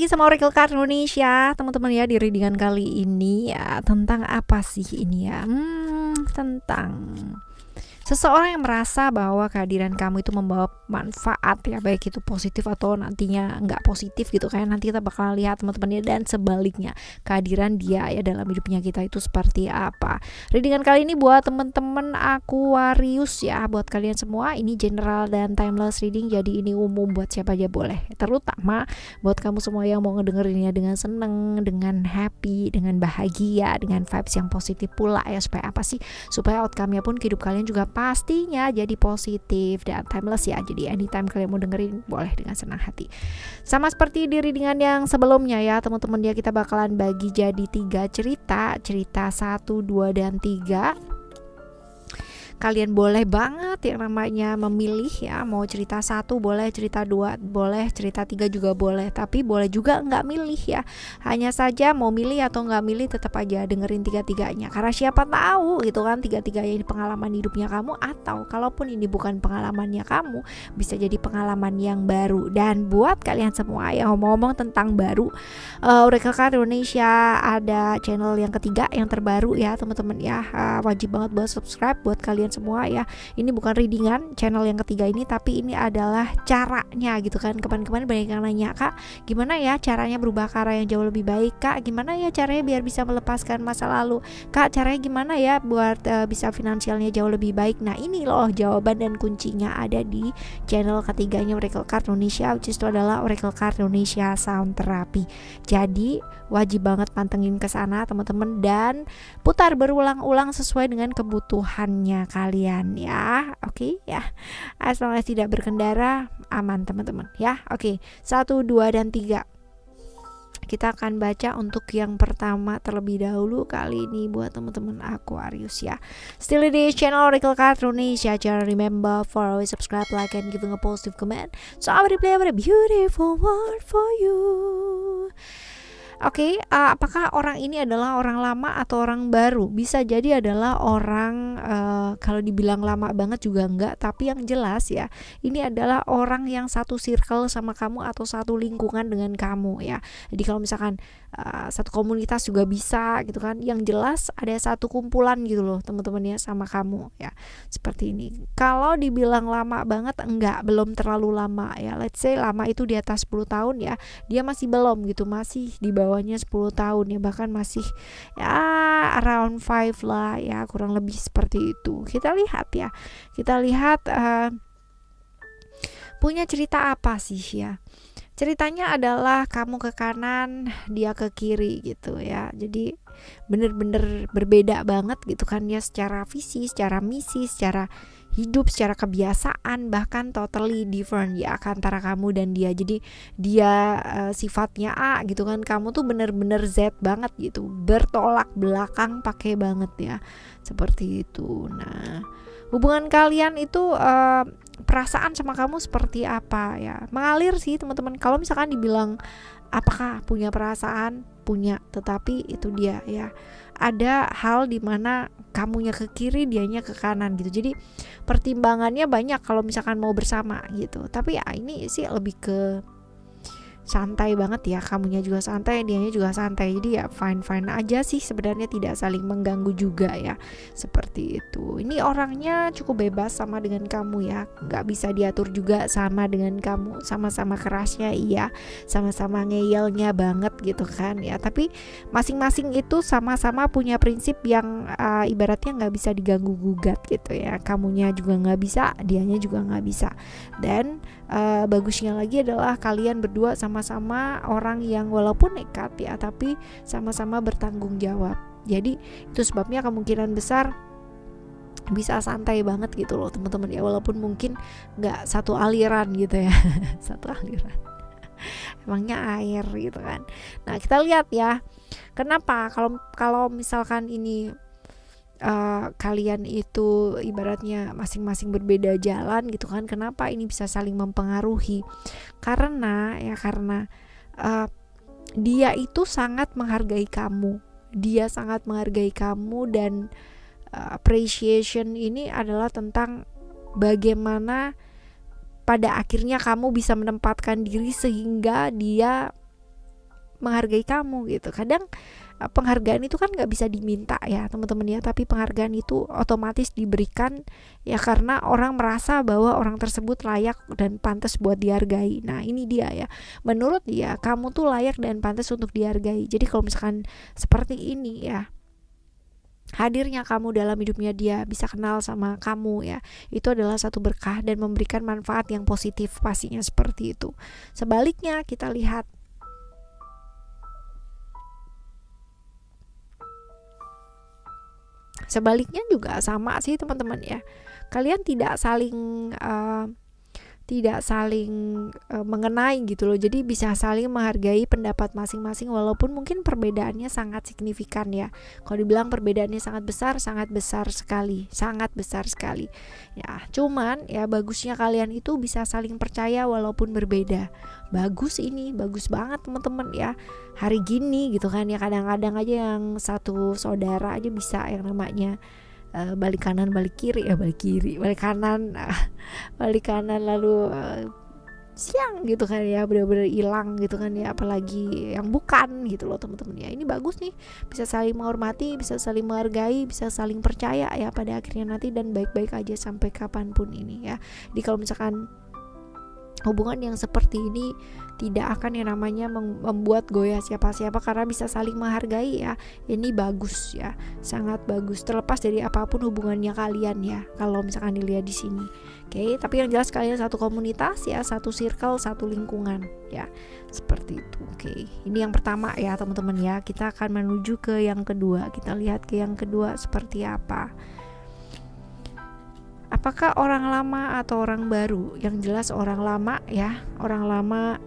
lagi sama Oracle Card Indonesia, teman-teman ya. Di readingan kali ini ya, tentang apa sih ini ya? Tentang seseorang yang merasa bahwa kehadiran kamu itu membawa manfaat ya, baik itu positif atau nantinya nggak positif gitu kan. Nanti kita bakal lihat teman-teman ya, dan sebaliknya kehadiran dia ya dalam hidupnya kita itu seperti apa. Readingan kali ini buat teman-teman Aquarius ya, buat kalian semua. Ini general dan timeless reading, jadi ini umum buat siapa aja boleh. Terutama buat kamu semua yang mau ngedengerinnya dengan seneng, dengan happy, dengan bahagia, dengan vibes yang positif pula ya. Supaya apa sih? Supaya outcome-nya pun ke hidup kalian juga pastinya jadi positif dan timeless ya. Jadi anytime kalian mau dengerin boleh dengan senang hati. Sama seperti di readingan yang sebelumnya ya teman-teman ya, kita bakalan bagi jadi 3 cerita 1, 2, dan 3. Kalian boleh banget yang namanya memilih ya, mau cerita 1 boleh, cerita 2 boleh, cerita 3 juga boleh, tapi boleh juga nggak milih ya. Hanya saja mau milih atau nggak milih tetap aja dengerin 3-tiganya, karena siapa tahu gitu kan 3-tiganya ini pengalaman hidupnya kamu, atau kalaupun ini bukan pengalamannya kamu, bisa jadi pengalaman yang baru. Dan buat kalian semua yang ngomong-ngomong tentang baru, Oracle Card Indonesia ada channel yang ketiga yang terbaru ya teman-teman ya. Wajib banget buat subscribe buat kalian semua ya. Ini bukan readingan channel yang ketiga ini, tapi ini adalah caranya gitu kan. Kemarin-kemarin banyak yang nanya, Kak gimana ya caranya berubah ke arah yang jauh lebih baik, Kak gimana ya caranya biar bisa melepaskan masa lalu, Kak caranya gimana ya buat bisa finansialnya jauh lebih baik. Nah ini loh jawaban dan kuncinya ada di channel ketiganya Oracle Card Indonesia, which is itu adalah Oracle Card Indonesia Sound Therapy. Jadi wajib banget pantengin ke sana teman-teman, dan putar berulang-ulang sesuai dengan kebutuhannya kalian ya. Oke ya, as long as tidak berkendara aman teman-teman ya. Oke, 1, 2, dan 3 kita akan baca untuk yang pertama terlebih dahulu kali ini buat teman-teman Aquarius ya. Still di channel Oracle Card Indonesia. Jangan remember for always subscribe, like, and giving a positive comment. So I will play a beautiful word for you. Oke, apakah orang ini adalah orang lama atau orang baru? Bisa jadi adalah orang, kalau dibilang lama banget juga enggak, tapi yang jelas ya, ini adalah orang yang satu circle sama kamu atau satu lingkungan dengan kamu ya. Jadi kalau misalkan satu komunitas juga bisa gitu kan. Yang jelas ada satu kumpulan gitu loh teman-teman ya sama kamu ya. Seperti ini. Kalau dibilang lama banget enggak, belum terlalu lama ya. Let's say lama itu di atas 10 tahun ya. Dia masih belum gitu, masih di bawahnya 10 tahun ya, bahkan masih ya around 5 lah ya, kurang lebih seperti itu. Kita lihat ya. Kita lihat punya cerita apa sih ya. Ceritanya adalah kamu ke kanan, dia ke kiri gitu ya. Jadi bener-bener berbeda banget gitu kan ya, secara visi, secara misi, secara hidup, secara kebiasaan, bahkan totally different ya antara kamu dan dia. Jadi dia sifatnya A gitu kan, kamu tuh bener-bener Z banget gitu, bertolak belakang pakai banget ya, seperti itu. Nah hubungan kalian itu perasaan sama kamu seperti apa ya, mengalir sih teman-teman. Kalau misalkan dibilang apakah punya perasaan, punya, tetapi itu dia ya, ada hal dimana kamunya ke kiri, dianya ke kanan gitu. Jadi pertimbangannya banyak kalau misalkan mau bersama gitu. Tapi ya ini sih lebih ke santai banget ya, kamunya juga santai, dianya juga santai. Jadi ya fine-fine aja sih sebenarnya, tidak saling mengganggu juga ya, seperti itu. Ini orangnya cukup bebas sama dengan kamu ya, nggak bisa diatur juga sama dengan kamu. Sama-sama kerasnya iya, sama-sama ngeyelnya banget gitu kan ya. Tapi masing-masing itu sama-sama punya prinsip yang ibaratnya nggak bisa diganggu gugat gitu ya. Kamunya juga nggak bisa, dianya juga nggak bisa. Dan bagusnya lagi adalah kalian berdua sama-sama orang yang walaupun nekat ya, tapi sama-sama bertanggung jawab. Jadi itu sebabnya kemungkinan besar bisa santai banget gitu loh teman-teman ya, walaupun mungkin nggak satu aliran gitu ya. Satu aliran emangnya air gitu kan. Nah kita lihat ya, kenapa kalau misalkan ini kalian itu ibaratnya masing-masing berbeda jalan gitu kan, kenapa ini bisa saling mempengaruhi? Karena dia itu sangat menghargai kamu, dan appreciation ini adalah tentang bagaimana pada akhirnya kamu bisa menempatkan diri sehingga dia menghargai kamu gitu. Kadang penghargaan itu kan nggak bisa diminta ya teman-teman ya, tapi penghargaan itu otomatis diberikan ya karena orang merasa bahwa orang tersebut layak dan pantas buat dihargai. Nah ini dia ya, menurut dia kamu tuh layak dan pantas untuk dihargai. Jadi kalau misalkan seperti ini ya, hadirnya kamu dalam hidupnya dia, bisa kenal sama kamu ya, itu adalah satu berkah dan memberikan manfaat yang positif pastinya seperti itu. Sebaliknya kita lihat sebaliknya juga sama sih teman-teman ya, kalian tidak saling mengenai gitu loh. Jadi bisa saling menghargai pendapat masing-masing walaupun mungkin perbedaannya sangat signifikan ya. Kalau dibilang perbedaannya sangat besar sekali ya. Cuman ya bagusnya kalian itu bisa saling percaya walaupun berbeda. Bagus banget teman-teman ya. Hari gini gitu kan ya, kadang-kadang aja yang satu saudara aja bisa yang namanya balik kanan balik kiri balik kanan lalu siang gitu kan ya, benar-benar hilang gitu kan ya, apalagi yang bukan gitu loh teman-teman ya. Ini bagus nih, bisa saling menghormati, bisa saling menghargai, bisa saling percaya ya pada akhirnya nanti, dan baik-baik aja sampai kapanpun ini ya. Jadi kalau misalkan hubungan yang seperti ini tidak akan yang namanya membuat goyah siapa-siapa karena bisa saling menghargai ya. Ini bagus ya, sangat bagus terlepas dari apapun hubungannya kalian ya. Kalau misalkan dilihat di sini, oke. Tapi yang jelas kalian satu komunitas ya, satu circle, satu lingkungan ya, seperti itu. Oke, ini yang pertama ya teman-teman ya. Kita akan menuju ke yang kedua. Kita lihat ke yang kedua seperti apa. Apakah orang lama atau orang baru? Yang jelas orang lama ya, orang lama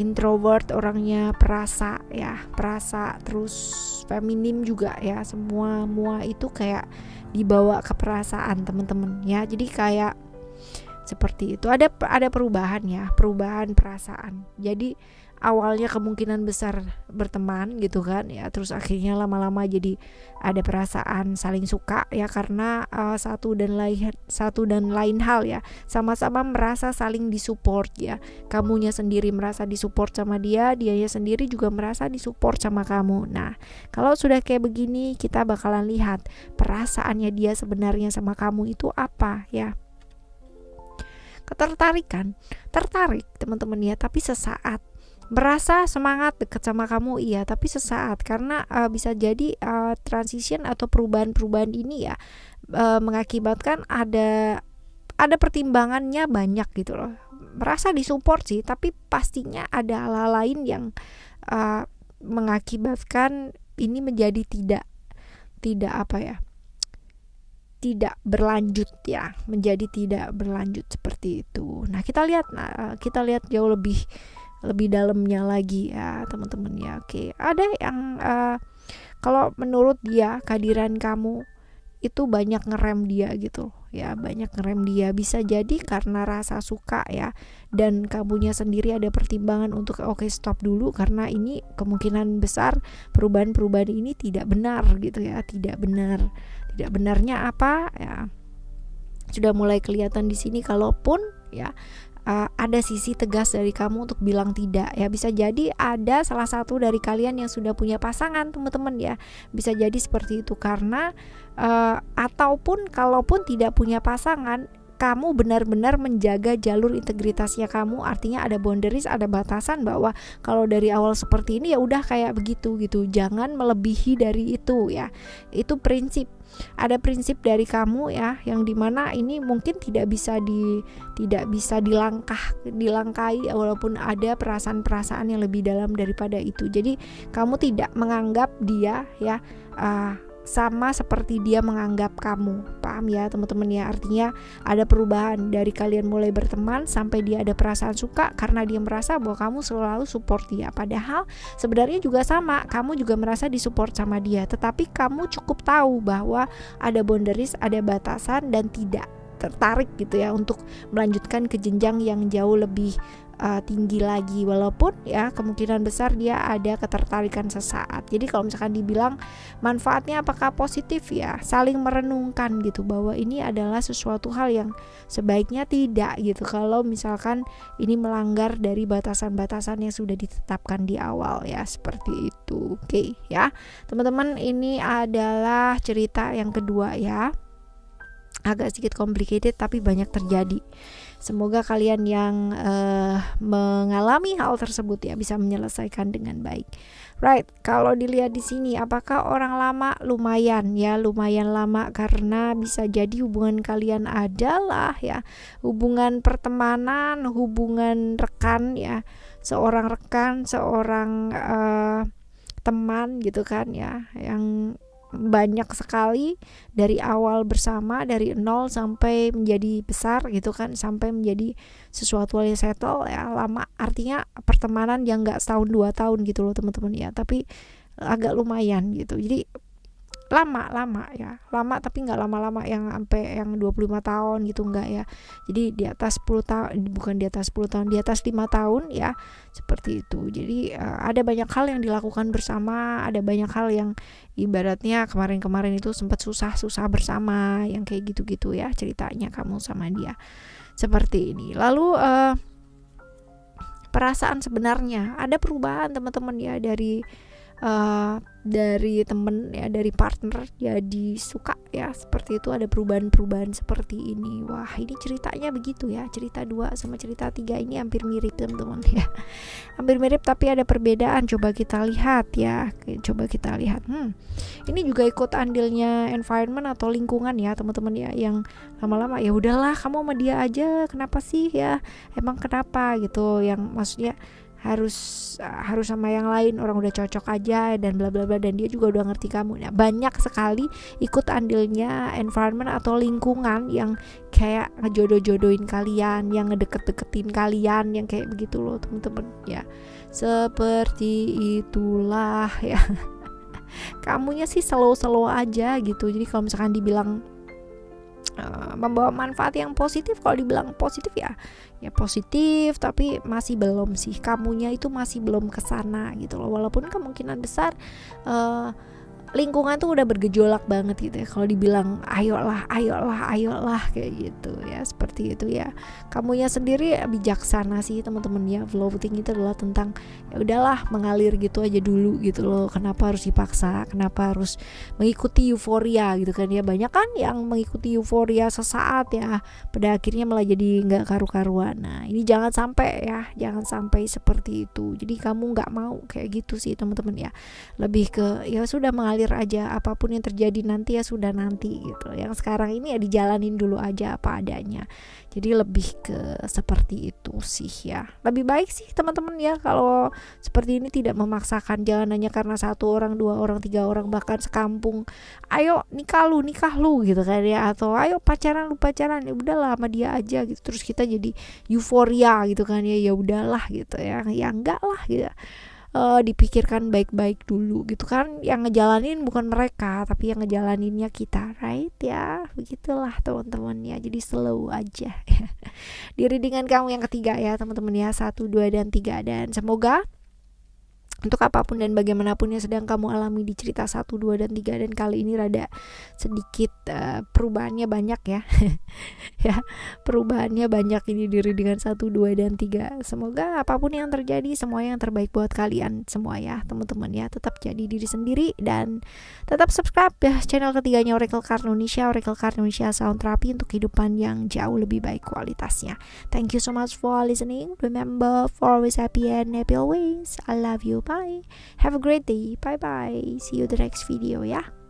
introvert, orangnya perasa terus feminim juga ya, semua itu kayak dibawa ke perasaan teman-teman ya. Jadi kayak seperti itu, ada perubahan ya, perubahan perasaan. Jadi awalnya kemungkinan besar berteman gitu kan ya, terus akhirnya lama-lama jadi ada perasaan saling suka ya, karena satu dan lain hal ya, sama-sama merasa saling disupport ya. Kamunya sendiri merasa disupport sama dianya sendiri juga merasa disupport sama kamu. Nah kalau sudah kayak begini, kita bakalan lihat perasaannya dia sebenarnya sama kamu itu apa ya. Tertarik teman-teman ya, tapi sesaat. Merasa semangat dekat sama kamu iya, tapi sesaat, karena bisa jadi transition atau perubahan ini ya mengakibatkan ada pertimbangannya banyak gitu loh. Merasa disupport sih, tapi pastinya ada hal lain yang mengakibatkan ini menjadi tidak berlanjut ya, menjadi tidak berlanjut seperti itu. Nah kita lihat jauh lebih dalamnya lagi ya teman-teman ya. Oke, ada yang kalau menurut dia kehadiran kamu itu banyak ngerem dia gitu ya, banyak ngerem dia. Bisa jadi karena rasa suka ya, dan kamunya sendiri ada pertimbangan untuk oke stop dulu, karena ini kemungkinan besar perubahan ini tidak benar gitu ya, tidak benarnya apa ya sudah mulai kelihatan di sini. Kalaupun ya ada sisi tegas dari kamu untuk bilang tidak ya. Bisa jadi ada salah satu dari kalian yang sudah punya pasangan teman-teman ya, bisa jadi seperti itu. Karena ataupun kalaupun tidak punya pasangan, kamu benar-benar menjaga jalur integritasnya kamu, artinya ada boundaries, ada batasan bahwa kalau dari awal seperti ini ya udah kayak begitu gitu, jangan melebihi dari itu ya. Itu ada prinsip dari kamu ya, yang dimana ini mungkin tidak bisa dilangkai walaupun ada perasaan yang lebih dalam daripada itu. Jadi kamu tidak menganggap dia ya sama seperti dia menganggap kamu. Paham ya teman-teman ya? Artinya ada perubahan dari kalian mulai berteman sampai dia ada perasaan suka karena dia merasa bahwa kamu selalu support dia. Padahal sebenarnya juga sama, kamu juga merasa disupport sama dia, tetapi kamu cukup tahu bahwa ada boundaries, ada batasan, dan tidak tertarik gitu ya untuk melanjutkan ke jenjang yang jauh lebih tinggi lagi, walaupun ya kemungkinan besar dia ada ketertarikan sesaat. Jadi kalau misalkan dibilang manfaatnya apakah positif, ya saling merenungkan gitu bahwa ini adalah sesuatu hal yang sebaiknya tidak gitu kalau misalkan ini melanggar dari batasan-batasan yang sudah ditetapkan di awal, ya seperti itu. Oke, ya teman-teman, ini adalah cerita yang kedua ya, agak sedikit complicated tapi banyak terjadi. Semoga kalian yang mengalami hal tersebut ya bisa menyelesaikan dengan baik. Right, kalau dilihat di sini, apakah orang lama? Lumayan lama, karena bisa jadi hubungan kalian adalah ya hubungan pertemanan, hubungan rekan ya, seorang rekan, seorang teman gitu kan ya, yang banyak sekali dari awal bersama, dari nol sampai menjadi besar gitu kan, sampai menjadi sesuatu yang settle ya. Lama artinya pertemanan yang gak setahun 2 tahun gitu loh teman-teman ya, tapi agak lumayan gitu. Jadi lama tapi nggak lama-lama yang sampai yang 25 tahun gitu, enggak ya. Jadi di atas 10 tahun, bukan di atas 10 tahun, di atas 5 tahun ya, seperti itu. Jadi ada banyak hal yang dilakukan bersama, ada banyak hal yang ibaratnya kemarin-kemarin itu sempat susah-susah bersama, yang kayak gitu-gitu ya ceritanya kamu sama dia, seperti ini. Lalu perasaan sebenarnya ada perubahan teman-teman ya, dari temen ya, dari partner jadi suka ya, seperti itu. Ada perubahan-perubahan seperti ini. Wah, ini ceritanya begitu ya. Cerita 2 sama cerita 3 ini hampir mirip teman-teman ya, hampir mirip tapi ada perbedaan. Coba kita lihat ya, ini juga ikut andilnya environment atau lingkungan ya teman-teman ya, yang lama-lama ya udahlah kamu sama dia aja, kenapa sih ya, emang kenapa gitu, yang maksudnya harus sama yang lain, orang udah cocok aja dan bla bla bla, dan dia juga udah ngerti kamu. Nah, banyak sekali ikut andilnya environment atau lingkungan yang kayak ngejodoh-jodohin kalian, yang ngedeket-deketin kalian, yang kayak begitu loh teman-teman ya. Seperti itulah ya. Kamunya sih slow aja gitu. Jadi kalau misalkan dibilang membawa manfaat yang positif, kalau dibilang positif ya positif, tapi masih belum sih, kamunya itu masih belum kesana gitu loh. Walaupun kemungkinan besar lingkungan tuh udah bergejolak banget gitu ya, kalau dibilang ayolah kayak gitu ya, seperti itu ya. Kamunya sendiri bijaksana sih teman-teman ya. Floating itu adalah tentang ya udahlah, mengalir gitu aja dulu gitu loh. Kenapa harus dipaksa, kenapa harus mengikuti euforia gitu kan ya. Banyak kan yang mengikuti euforia sesaat ya, pada akhirnya malah jadi nggak karu-karuan. Nah, ini jangan sampai seperti itu. Jadi kamu nggak mau kayak gitu sih teman-teman ya. Lebih ke ya sudah, mengalir aja, apapun yang terjadi nanti ya sudah nanti gitu. Yang sekarang ini ya dijalanin dulu aja apa adanya. Jadi lebih ke seperti itu sih ya. Lebih baik sih teman-teman ya kalau seperti ini, tidak memaksakan. Jangan hanya karena 1 orang, 2 orang, 3 orang, bahkan sekampung, ayo nikah lu gitu kan ya, atau ayo pacaran ya udahlah sama dia aja gitu. Terus kita jadi euforia gitu kan ya, ya udahlah gitu ya. Ya enggak lah gitu. Dipikirkan baik-baik dulu gitu kan, yang ngejalanin bukan mereka tapi yang ngejalaninnya kita, right ya. Begitulah teman-teman ya, jadi slow aja. Diri dengan kamu yang ketiga ya teman-teman ya, 1, 2, dan 3. Dan semoga untuk apapun dan bagaimanapun yang sedang kamu alami di cerita 1, 2, dan 3, dan kali ini rada sedikit perubahannya banyak ya. Ya, perubahannya banyak ini diri dengan 1, 2, dan 3. Semoga apapun yang terjadi semua yang terbaik buat kalian semua ya teman-teman ya. Tetap jadi diri sendiri dan tetap subscribe ya channel ketiganya Oracle Card Indonesia Sound Therapy, untuk kehidupan yang jauh lebih baik kualitasnya. Thank you so much for listening. Remember, for always happy and happy always. I love you. Bye. Have a great day. Bye bye. See you the next video ya.